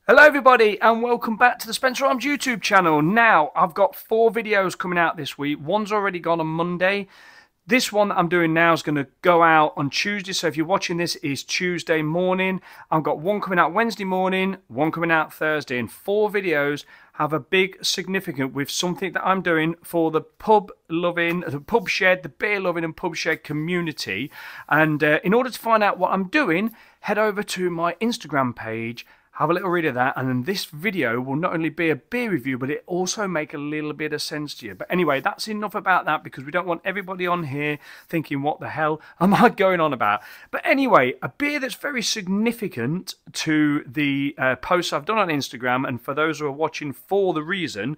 Hello everybody and welcome back to the Spencer Arms YouTube channel. Now, I've got 4 videos coming out this week. One's already gone on Monday. This one that I'm doing now is going to go out on Tuesday. So if you're watching this, is Tuesday morning. I've got one coming out Wednesday morning, one coming out Thursday. And 4 videos have a big significance with something that I'm doing for the pub loving, the pub shed, the beer loving and pub shed community. And in order to find out what I'm doing, head over to my Instagram page. Have a little read of that, and then this video will not only be a beer review, but it also make a little bit of sense to you. But anyway, that's enough about that, because we don't want everybody on here thinking, what the hell am I going on about? But anyway, a beer that's very significant to the posts I've done on Instagram, and for those who are watching for the reason,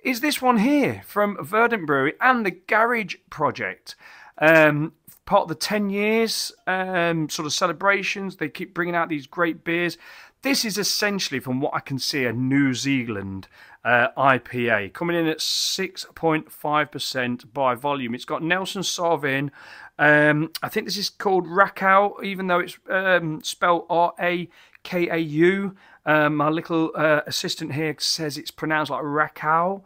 is this one here from Verdant Brewery and the Garage Project. Part of the 10 years sort of celebrations. They keep bringing out these great beers. This is essentially, from what I can see, a New Zealand IPA, coming in at 6.5% by volume. It's got Nelson Sauvin. I think this is called Rakau, even though it's spelled R-A-K-A-U. My little assistant here says it's pronounced like Rakau.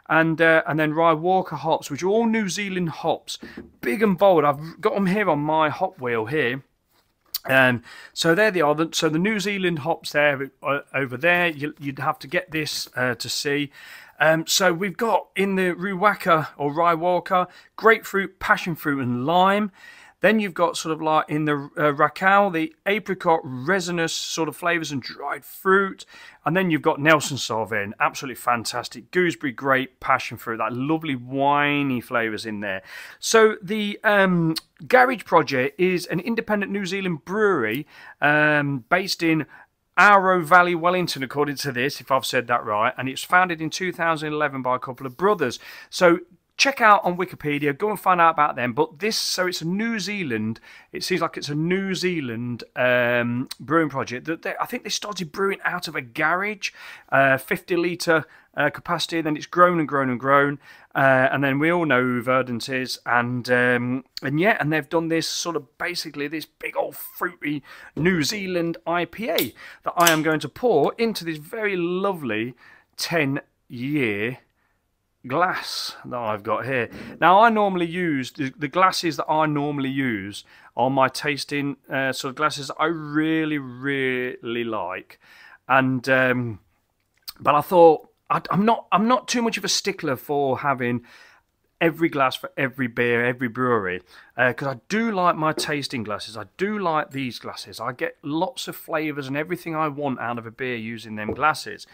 And then Rye Walker hops, which are all New Zealand hops. Big and bold. I've got them here on my hop wheel here. So there they are. So the New Zealand hops there, over there. You'd have to get this to see. So we've got in the Ruwaka or Rye Walker, grapefruit, passion fruit and lime. Then you've got sort of like in the Rakau, the apricot, resinous sort of flavours and dried fruit. And then you've got Nelson Sauvin, absolutely fantastic. Gooseberry, grape, passion fruit, that lovely winey flavours in there. So the Garage Project is an independent New Zealand brewery based in Arrow Valley, Wellington, according to this, if I've said that right. And it's founded in 2011 by a couple of brothers. So check out on Wikipedia, go and find out about them. But this, so it's a New Zealand, it seems like it's a New Zealand brewing project. I think they started brewing out of a garage, 50 litre capacity, and then it's grown and grown and grown. And then we all know who Verdant is. And yeah, and they've done this sort of basically this big old fruity New Zealand IPA that I am going to pour into this very lovely 10-year glass that I've got here. Now, I normally use the glasses that I normally use on my tasting sort of glasses that I really like, and but I thought I'm not too much of a stickler for having every glass for every beer, every brewery, because I do like my tasting glasses. I do like these glasses. I get lots of flavours and everything I want out of a beer using them glasses.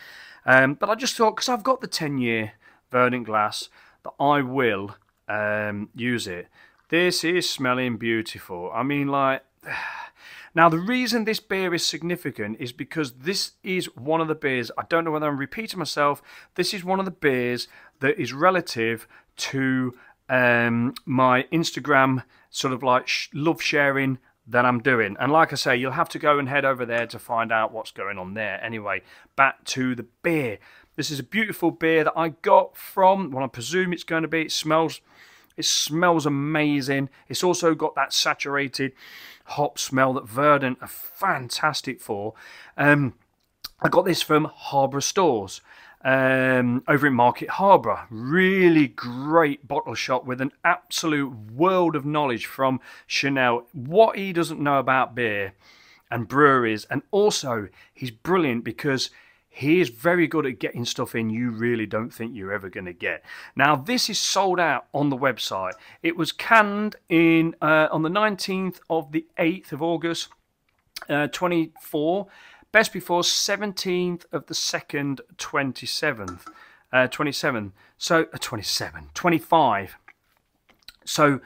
But I just thought, because I've got the 10-year Verdant glass, that I will use it. This is smelling beautiful. I mean, like, now the reason this beer is significant is because this is one of the beers, I don't know whether I'm repeating myself, this is one of the beers that is relative to my Instagram sort of like love sharing that I'm doing. And like I say, you'll have to go and head over there to find out what's going on there. Anyway, back to the beer. This is a beautiful beer that I got from, well, I presume it's going to be, it smells amazing. It's also got that saturated hop smell that Verdant are fantastic for. I got this from Harbour Stores over in Market Harbour. Really great bottle shop with an absolute world of knowledge from Chanel. What he doesn't know about beer and breweries, and also he's brilliant because he is very good at getting stuff in you really don't think you're ever going to get. Now, this is sold out on the website. It was canned in on the 19th of the 8th of August, 24. Best before 17th of the 2nd, 27th. 25. So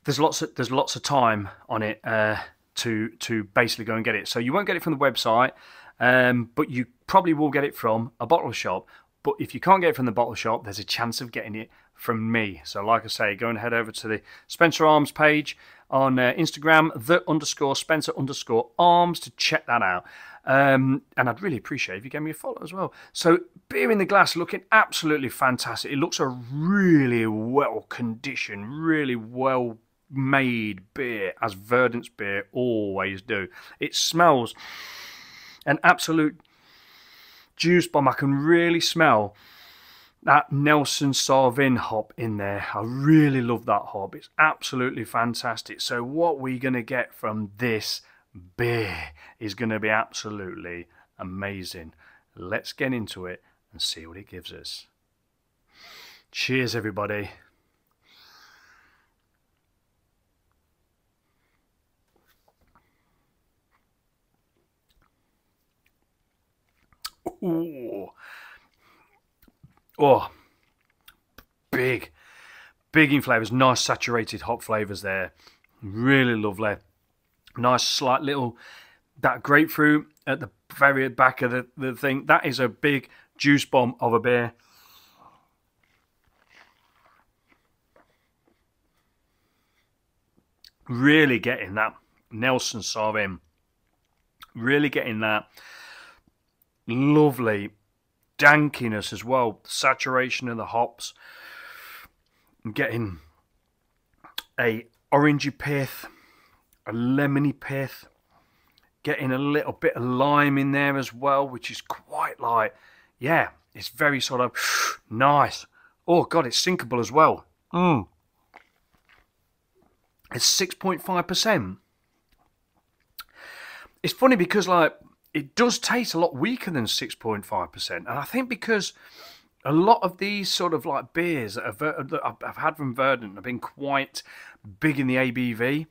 there's lots of time on it to basically go and get it. So you won't get it from the website. But you probably will get it from a bottle shop. But if you can't get it from the bottle shop, there's a chance of getting it from me. So like I say, go and head over to the Spencer Arms page on Instagram, _Spencer_Arms, to check that out. And I'd really appreciate if you gave me a follow as well. So beer in the glass, looking absolutely fantastic. It looks a really well conditioned, really well made beer, as Verdant's beer always do. It smells an absolute juice bomb. I can really smell that Nelson Sauvin hop in there. I really love that hop. It's absolutely fantastic. So what we're going to get from this beer is going to be absolutely amazing. Let's get into it and see what it gives us. Cheers, everybody. Ooh. Oh, big in flavours. Nice saturated hop flavours there. Really lovely. Nice slight little, that grapefruit at the very back of the thing. That is a big juice bomb of a beer. Really getting that Nelson Sauvin. Really getting that lovely dankiness as well. The saturation of the hops. I'm getting a orangey pith, a lemony pith. Getting a little bit of lime in there as well, which is quite like, yeah, it's very sort of nice. Oh God, it's sinkable as well. It's 6.5%. It's funny because like it does taste a lot weaker than 6.5%, and I think because a lot of these sort of like beers that I've had from Verdant have been quite big in the ABV.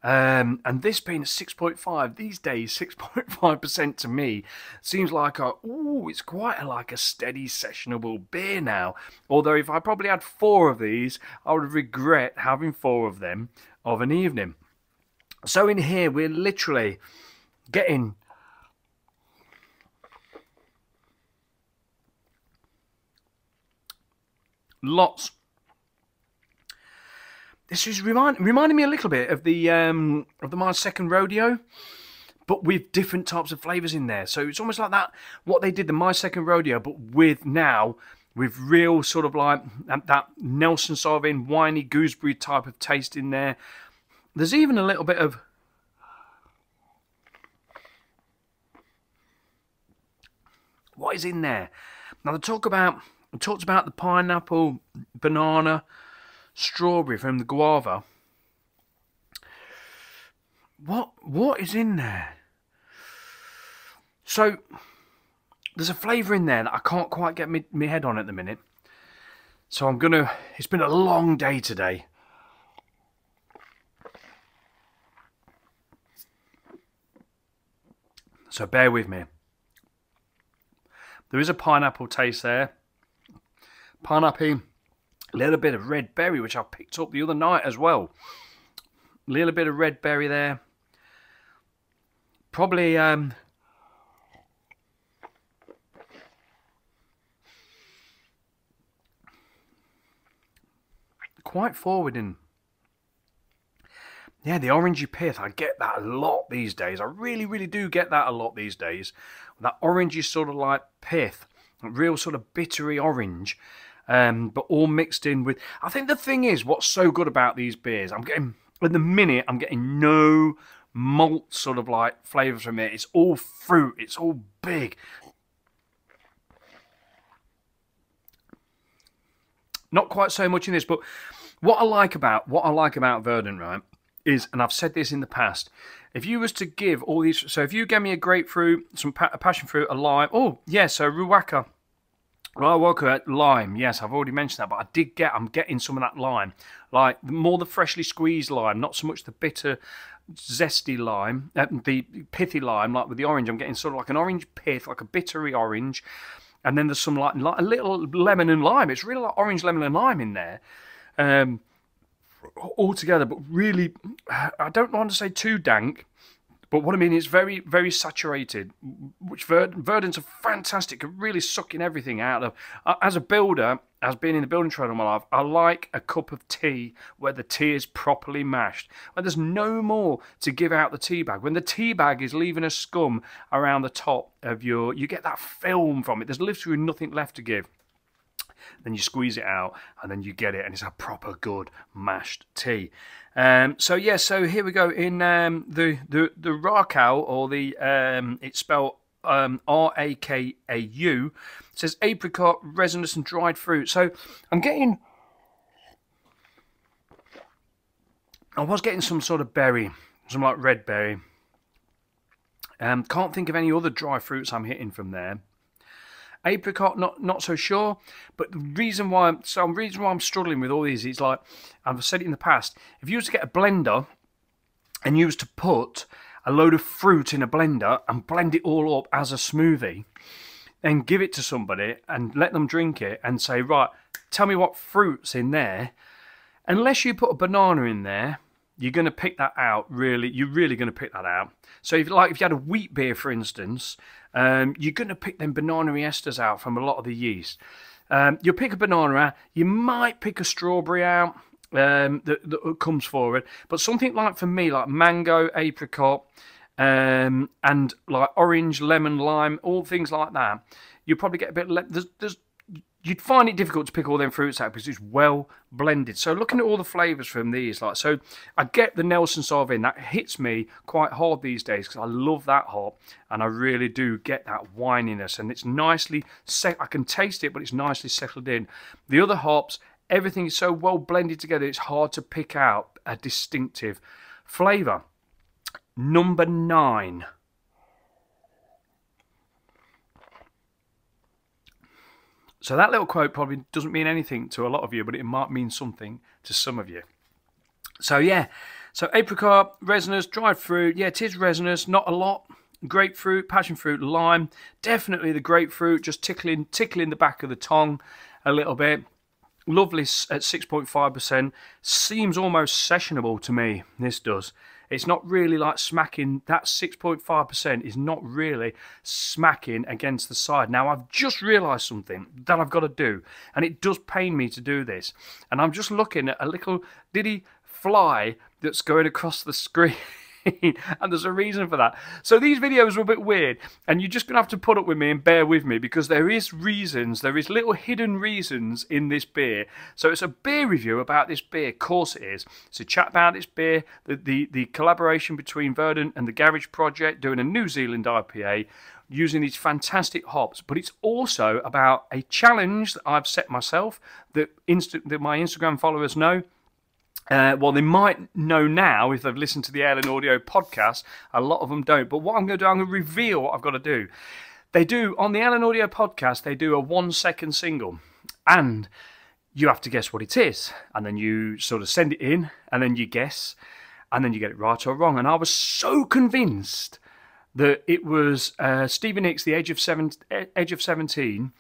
And this being a 6.5 these days, 6.5% to me seems like it's quite like a steady sessionable beer now. Although if I probably had 4 of these, I would regret having 4 of them of an evening. So in here we're literally getting lots. This is reminding me a little bit of the My Second Rodeo, but with different types of flavours in there. So it's almost like that, what they did, the My Second Rodeo, but with real sort of like that Nelson Sauvin winey gooseberry type of taste in there. There's even a little bit of what is in there. Now they talked about the pineapple, banana, strawberry from the guava. What is in there? So there's a flavour in there that I can't quite get my head on at the minute. So it's been a long day today. So bear with me. There is a pineapple taste there. Pineapple. A little bit of red berry, which I picked up the other night as well. A little bit of red berry there. Probably quite forward in. Yeah, the orangey pith, I get that a lot these days. I really, really do get that a lot these days. That orangey sort of like pith, real sort of bittery orange. But all mixed in with. I think the thing is, what's so good about these beers, I'm getting no malt sort of like flavours from it. It's all fruit. It's all big. Not quite so much in this, but what I like about Verdant, right, is, and I've said this in the past, if you was to give all these, so if you gave me a grapefruit, some passion fruit, a lime, so Ruaka. Well, welcome lime. Yes, I've already mentioned that, but I'm getting some of that lime, like more the freshly squeezed lime, not so much the bitter, zesty lime, the pithy lime, like with the orange. I'm getting sort of like an orange pith, like a bittery orange, and then there's some like a little lemon and lime. It's really like orange, lemon, and lime in there, all together. But really, I don't want to say too dank. But what I mean is very, very saturated, which Verdant's are fantastic, really sucking everything out of. As a builder, as being in the building trade all my life, I like a cup of tea where the tea is properly mashed, where there's no more to give out the tea bag. When the tea bag is leaving a scum around the top of you get that film from it. There's literally nothing left to give. Then you squeeze it out, and then you get it, and it's a proper good mashed tea. So here we go in the Rakau, or the it's spelled Rakau. It says apricot, resinous and dried fruit. So I'm getting... I was getting some sort of berry, some like red berry. Can't think of any other dry fruits I'm hitting from there. Apricot, not so sure. But the reason why I'm struggling with all these is, like I've said it in the past, if you was to get a blender and you was to put a load of fruit in a blender and blend it all up as a smoothie, and give it to somebody and let them drink it and say, right, tell me what fruit's in there. Unless you put a banana in there, you're going to pick that out. You're really going to pick that out. So if you had a wheat beer, for instance, you're going to pick them banana esters out from a lot of the yeast. You'll pick a banana out. You might pick a strawberry out that comes forward. But something like, for me, like mango, apricot, and like orange, lemon, lime, all things like that, you'll probably get a bit... You'd find it difficult to pick all them fruits out because it's well blended. So looking at all the flavours from these, like, so I get the Nelson Sauvin. That hits me quite hard these days because I love that hop, and I really do get that wininess, and it's nicely set. I can taste it, but it's nicely settled in. The other hops, everything is so well blended together, it's hard to pick out a distinctive flavour. Number 9. So that little quote probably doesn't mean anything to a lot of you, but it might mean something to some of you. So yeah, so apricot, resinous, dried fruit. Yeah, it is resinous, not a lot. Grapefruit, passion fruit, lime. Definitely the grapefruit, just tickling the back of the tongue a little bit. Lovely at 6.5%. Seems almost sessionable to me, this does. It's not really like smacking. That 6.5% is not really smacking against the side. Now, I've just realised something that I've got to do, and it does pain me to do this. And I'm just looking at a little diddy fly that's going across the screen. And there's a reason for that. So these videos are a bit weird, and you're just going to have to put up with me and bear with me, because there is little hidden reasons in this beer. So it's a beer review about this beer, of course it is. It's a chat about this beer, the collaboration between Verdant and the Garage Project, doing a New Zealand IPA, using these fantastic hops. But it's also about a challenge that I've set myself, that my Instagram followers know. Well, they might know now if they've listened to the Ale and Audio podcast. A lot of them don't. But what I'm going to do, I'm going to reveal what I've got to do. They do, on the Ale and Audio podcast, they do a 1-second single. And you have to guess what it is. And then you sort of send it in, and then you guess, and then you get it right or wrong. And I was so convinced that it was Stevie Nicks, The Edge of 17,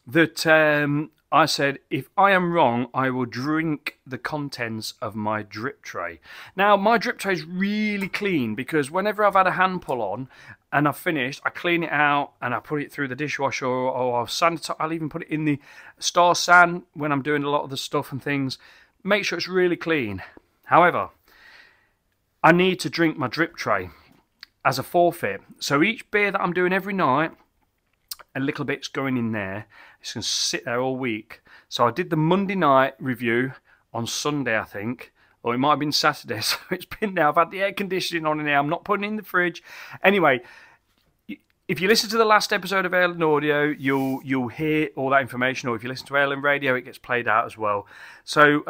that... I said, if I am wrong, I will drink the contents of my drip tray. Now, my drip tray is really clean, because whenever I've had a hand pull on and I've finished, I clean it out and I put it through the dishwasher, or I'll sanitize. I'll even put it in the Star San when I'm doing a lot of the stuff and things. Make sure it's really clean. However, I need to drink my drip tray as a forfeit. So each beer that I'm doing every night, a little bit's going in there. It's going to sit there all week. So I did the Monday night review on Sunday, I think. Or it might have been Saturday. So it's been there. I've had the air conditioning on in there. I'm not putting it in the fridge. Anyway, if you listen to the last episode of Ale and Audio, you'll hear all that information. Or if you listen to Ale and Radio, it gets played out as well. So,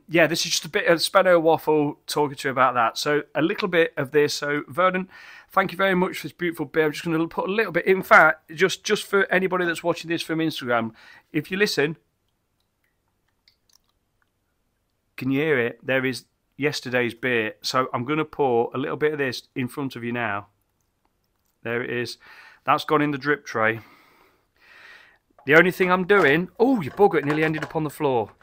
yeah, this is just a bit of Speno waffle talking to you about that. So a little bit of this. So, Verdant, thank you very much for this beautiful beer. I'm just going to put a little bit. In fact, just for anybody that's watching this from Instagram, if you listen, can you hear it? There is yesterday's beer. So I'm going to pour a little bit of this in front of you now. There it is. That's gone in the drip tray. The only thing I'm doing... Oh, you bugger, it nearly ended up on the floor.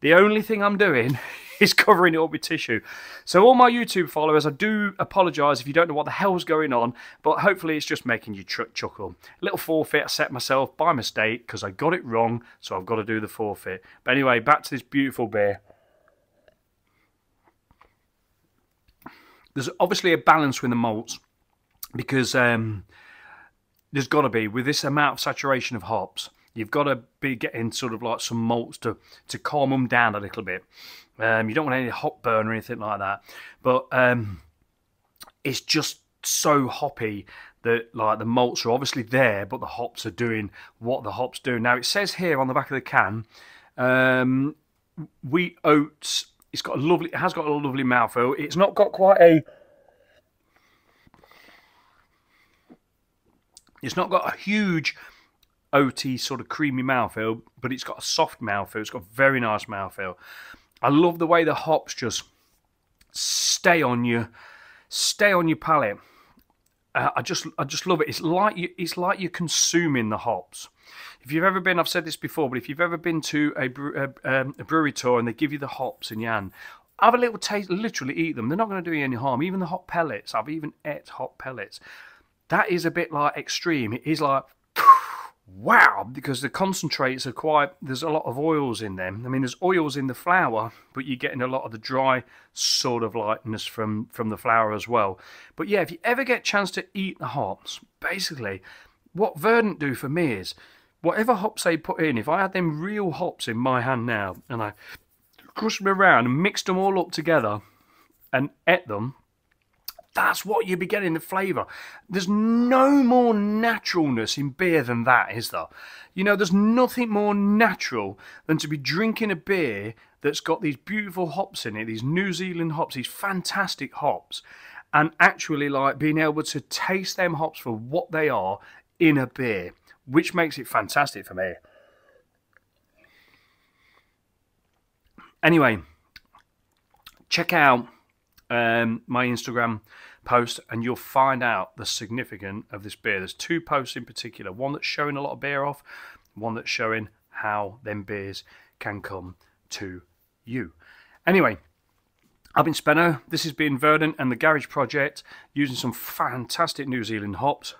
The only thing I'm doing is covering it up with tissue. So all my YouTube followers, I do apologise if you don't know what the hell's going on, but hopefully it's just making you chuckle. A little forfeit I set myself by mistake because I got it wrong, so I've got to do the forfeit. But anyway, back to this beautiful beer. There's obviously a balance with the malts, because there's got to be, with this amount of saturation of hops, you've got to be getting sort of like some malts to calm them down a little bit. You don't want any hop burn or anything like that. But it's just so hoppy like the malts are obviously there, but the hops are doing what the hops do. Now it says here on the back of the can, wheat oats. It has got a lovely mouthfeel. It's not got quite a. It's not got a huge oaty sort of creamy mouthfeel, but it's got a soft mouthfeel. It's got a very nice mouthfeel. I love the way the hops just stay on your palate. I just love it. It's like you're consuming the hops. If you've ever been, I've said this before, but if you've ever been to a brewery tour and they give you the hops in your hand, have a little taste. Literally eat them. They're not going to do you any harm. Even the hop pellets. I've even ate hop pellets. That is a bit like extreme. It is like, wow, because the concentrates are there's a lot of oils in them. I mean, there's oils in the flour, but you're getting a lot of the dry sort of lightness from the flour as well. But yeah, if you ever get a chance to eat the hops, basically, what Verdant do for me is, whatever hops they put in, if I had them real hops in my hand now, and I crushed them around and mixed them all up together and ate them, that's what you'd be getting, the flavour. There's no more naturalness in beer than that, is there? You know, there's nothing more natural than to be drinking a beer that's got these beautiful hops in it, these New Zealand hops, these fantastic hops, and actually like being able to taste them hops for what they are in a beer, which makes it fantastic for me. Anyway, check out my Instagram post and you'll find out the significance of this beer. There's two posts in particular, one that's showing a lot of beer off, one that's showing how them beers can come to you. Anyway, I've been Speno. This has been Verdant and the Garage Project, using some fantastic New Zealand hops.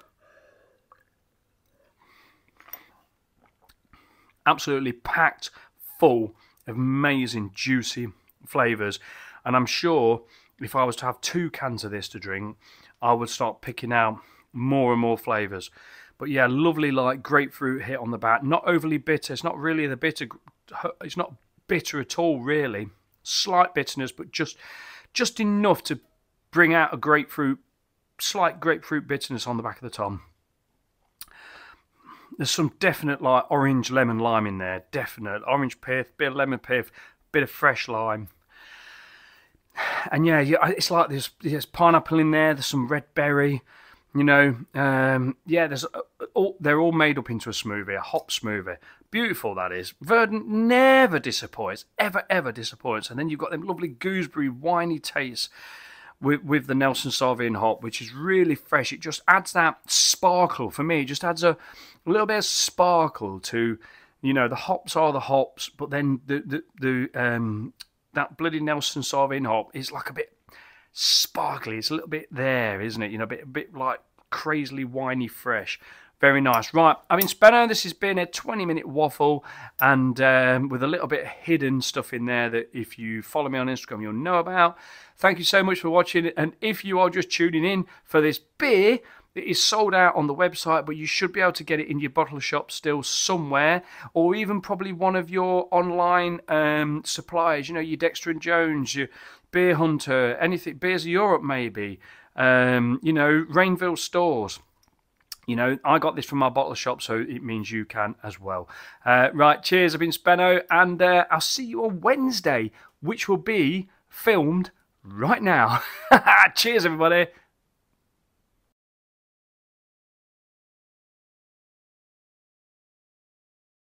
Absolutely packed full of amazing juicy flavours, and I'm sure if I was to have 2 cans of this to drink, I would start picking out more and more flavours. But yeah, lovely like grapefruit hit on the back. Not overly bitter. It's not really the bitter. It's not bitter at all, really. Slight bitterness, but just enough to bring out a slight grapefruit bitterness on the back of the tongue. There's some definite like orange, lemon, lime in there. Definite orange pith, bit of lemon pith, bit of fresh lime. And yeah, it's like there's pineapple in there. There's some red berry, you know. Yeah, they're all made up into a smoothie, a hop smoothie. Beautiful that is. Verdant never disappoints, ever disappoints. And then you've got them lovely gooseberry winey tastes with the Nelson Sauvin hop, which is really fresh. It just adds that sparkle for me. It just adds a little bit of sparkle to, you know, the hops are the hops, but then that bloody Nelson Sauvin hop is like a bit sparkly. It's a little bit there, isn't it? You know, a bit like crazily winey fresh. Very nice. Right, I've been Speno. This has been a 20-minute waffle, and with a little bit of hidden stuff in there that if you follow me on Instagram, you'll know about. Thank you so much for watching. And if you are just tuning in for this beer, it is sold out on the website, but you should be able to get it in your bottle shop still somewhere, or even probably one of your online suppliers. You know, your Dexter & Jones, your Beer Hunter, anything, Beers of Europe maybe. You know, Rainville stores. You know, I got this from my bottle shop, so it means you can as well. Right, cheers. I've been Speno, and I'll see you on Wednesday, which will be filmed right now. Cheers, everybody.